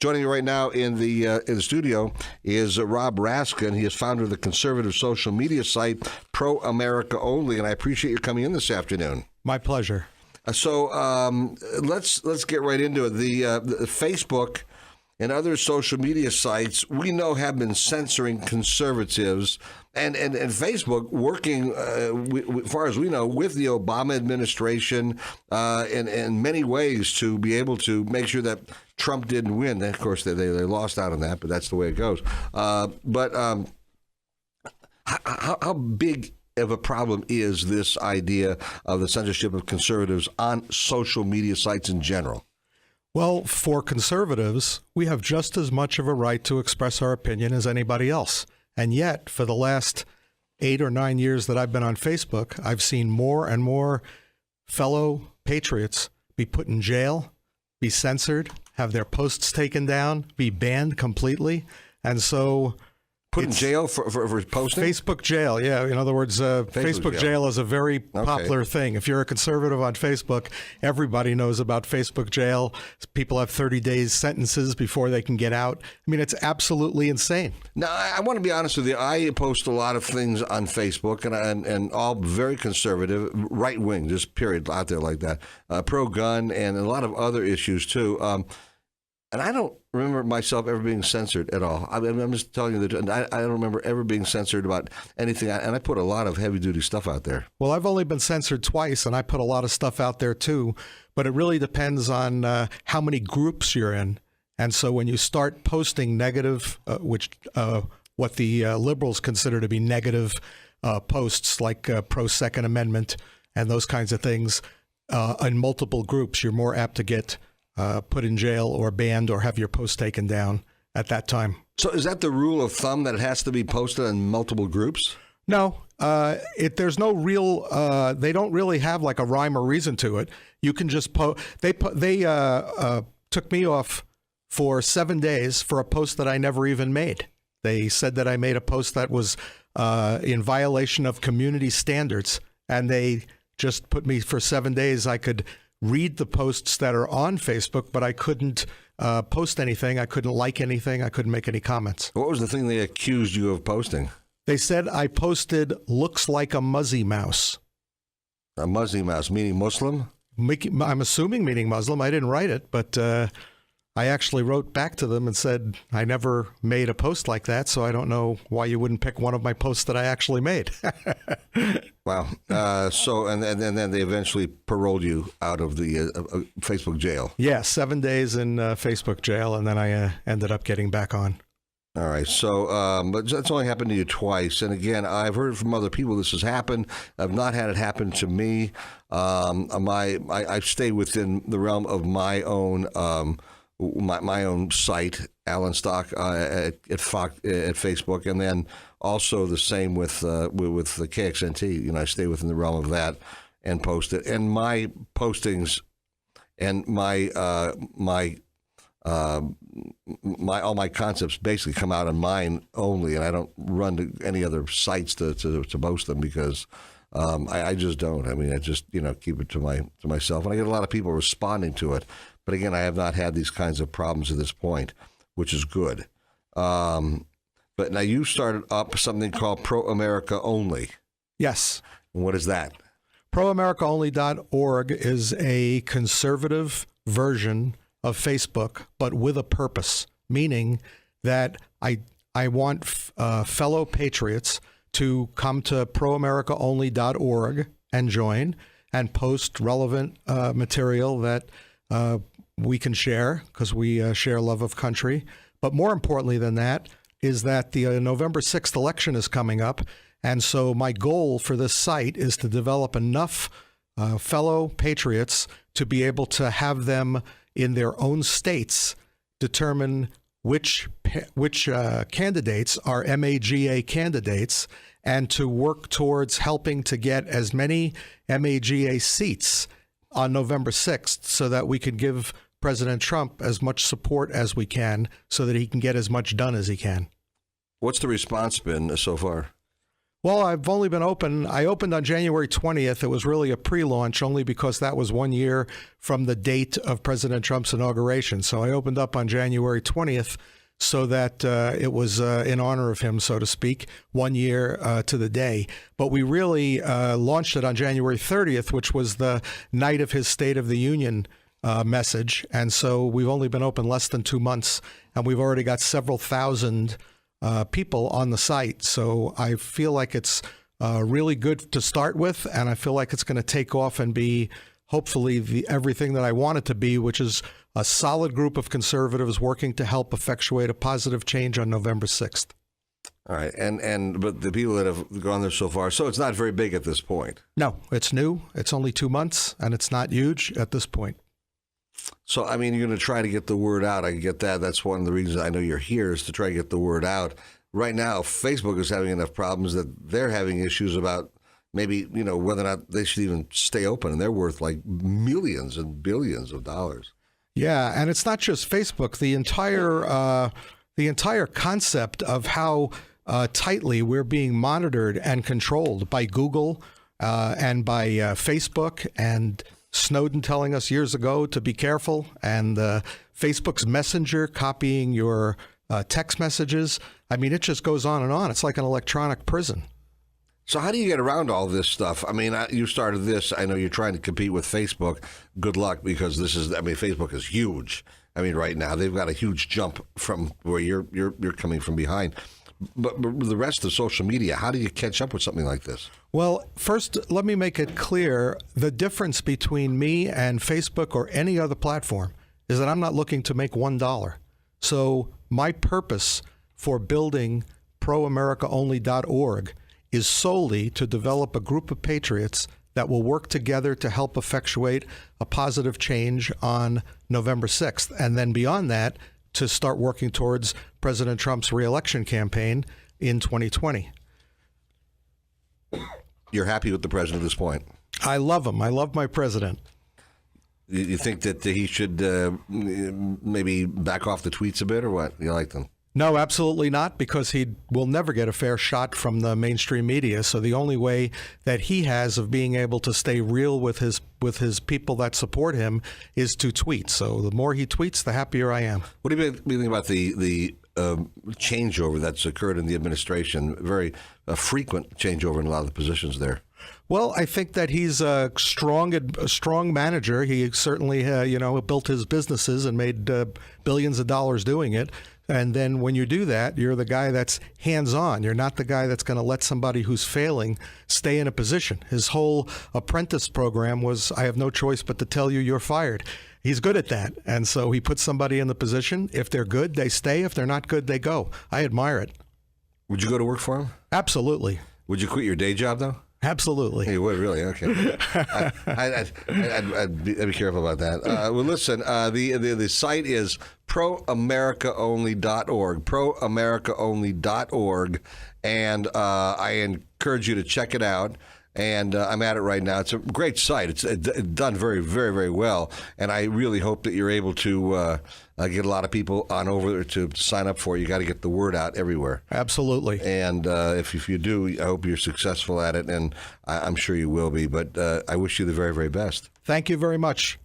Joining me right now in the studio is Rob Raskin. He is founder of the conservative social media site Pro America Only, and I appreciate you coming in this afternoon. My pleasure. So let's get right into it. The Facebook and other social media sites we know have been censoring conservatives, and Facebook working, as far as we know, with the Obama administration in many ways to be able to make sure that Trump didn't win. Of course, they lost out on that, but that's the way it goes. But how big of a problem is this idea of the censorship of conservatives on social media sites in general? Well, for conservatives, we have just as much of a right to express our opinion as anybody else. And yet, for the last 8 or 9 years that I've been on Facebook, I've seen more and more fellow patriots be put in jail, be censored, have their posts taken down, be banned completely. And so put in jail for posting? Facebook jail, yeah. In other words, Facebook jail is a very popular thing. If you're a conservative on Facebook, everybody knows about Facebook jail. People have 30 days sentences before they can get out. I mean, it's absolutely insane. Now, I want to be honest with you. I post a lot of things on Facebook, and all very conservative, right-wing, just period, out there like that. Pro-gun and a lot of other issues, too. And I don't remember myself ever being censored at all. I mean, I'm just telling you that I don't remember ever being censored about anything. And I put a lot of heavy-duty stuff out there. Well, I've only been censored twice, and I put a lot of stuff out there, too. But it really depends on how many groups you're in. And so when you start posting negative, what the liberals consider to be negative posts, like pro-Second Amendment and those kinds of things, in multiple groups, you're more apt to get put in jail or banned or have your post taken down at that time. So is that the rule of thumb, that it has to be posted in multiple groups? No, there's no real, they don't really have like a rhyme or reason to it. You can just they took me off for 7 days for a post that I never even made. They said that I made a post that was in violation of community standards, and they just put me for 7 days. I could read the posts that are on Facebook, but I couldn't post anything. I couldn't like anything. I couldn't make any comments. What was the thing they accused you of posting? They said I posted "looks like a muzzy mouse." A muzzy mouse, meaning Muslim? I'm assuming meaning Muslim. I didn't write it, but I actually wrote back to them and said I never made a post like that, so I don't know why you wouldn't pick one of my posts that I actually made. Wow. So and then they eventually paroled you out of the Facebook jail. Yeah, 7 days in Facebook jail, and then I ended up getting back on. All right. So but that's only happened to you twice. And again, I've heard from other people this has happened. I've not had it happen to me. I stay within the realm of my own my own site, Alan Stock at Facebook, and then also the same with the KXNT. You know, I stay within the realm of that and post it. And my postings and my all my concepts basically come out on mine only, and I don't run to any other sites to post them because I just don't. I mean, I just keep it to myself, and I get a lot of people responding to it. But again, I have not had these kinds of problems at this point, which is good. But now you started up something called Pro America Only. Yes. And what is that? ProAmericaOnly.org is a conservative version of Facebook, but with a purpose, meaning that I want fellow patriots to come to ProAmericaOnly.org and join and post relevant material that we can share because we share love of country. But more importantly than that is that the November 6th election is coming up. And so my goal for this site is to develop enough fellow patriots to be able to have them in their own states determine which candidates are MAGA candidates, and to work towards helping to get as many MAGA seats on November 6th so that we could give President Trump as much support as we can so that he can get as much done as he can. What's the response been so far? Well, I've only been open. I opened on January 20th. It was really a pre-launch only because that was 1 year from the date of President Trump's inauguration. So I opened up on January 20th so that it was in honor of him, so to speak, 1 year to the day. But we really launched it on January 30th, which was the night of his State of the Union message. And so we've only been open less than 2 months, and we've already got several thousand people on the site. So I feel like it's really good to start with, and I feel like it's going to take off and be hopefully everything that I want it to be, which is a solid group of conservatives working to help effectuate a positive change on November 6th. All right. But the people that have gone there so far, so it's not very big at this point. No, it's new. It's only 2 months, and it's not huge at this point. So, I mean, you're going to try to get the word out. I get that. That's one of the reasons I know you're here, is to try to get the word out. Right now, Facebook is having enough problems that they're having issues about maybe, whether or not they should even stay open. And they're worth like millions and billions of dollars. Yeah, and it's not just Facebook. The entire concept of how tightly we're being monitored and controlled by Google and by Facebook, and Snowden telling us years ago to be careful, and Facebook's Messenger copying your text messages. I mean, it just goes on and on. It's like an electronic prison. So how do you get around all this stuff? I mean, you started this. I know you're trying to compete with Facebook. Good luck, because Facebook is huge. I mean, right now they've got a huge jump from where you're coming from behind. But the rest of social media, how do you catch up with something like this? Well, first, let me make it clear. The difference between me and Facebook or any other platform is that I'm not looking to make $1. So my purpose for building proamericaonly.org is solely to develop a group of patriots that will work together to help effectuate a positive change on November 6th. And then beyond that, to start working towards President Trump's reelection campaign in 2020. You're happy with the president at this point? I love him. I love my president. You think that he should maybe back off the tweets a bit, or what? You like them? No, absolutely not, because he will never get a fair shot from the mainstream media. So the only way that he has of being able to stay real with his people that support him is to tweet. So the more he tweets, the happier I am. What do you think about the changeover that's occurred in the administration? Very frequent changeover in a lot of the positions there. Well, I think that he's a strong manager. He certainly, built his businesses and made billions of dollars doing it. And then when you do that, you're the guy that's hands-on. You're not the guy that's going to let somebody who's failing stay in a position. His whole apprentice program was, I have no choice but to tell you you're fired. He's good at that. And so he puts somebody in the position. If they're good, they stay. If they're not good, they go. I admire it. Would you go to work for him? Absolutely. Would you quit your day job, though? Absolutely. You would, really? Okay. I'd be careful about that. Well, listen, the site is proamericaonly.org, proamericaonly.org, and I encourage you to check it out. And I'm at it right now. It's a great site. It's done very, very, very well. And I really hope that you're able to get a lot of people on over there to sign up for it. You got to get the word out everywhere. Absolutely. And if you do, I hope you're successful at it. And I'm sure you will be. But I wish you the very, very best. Thank you very much.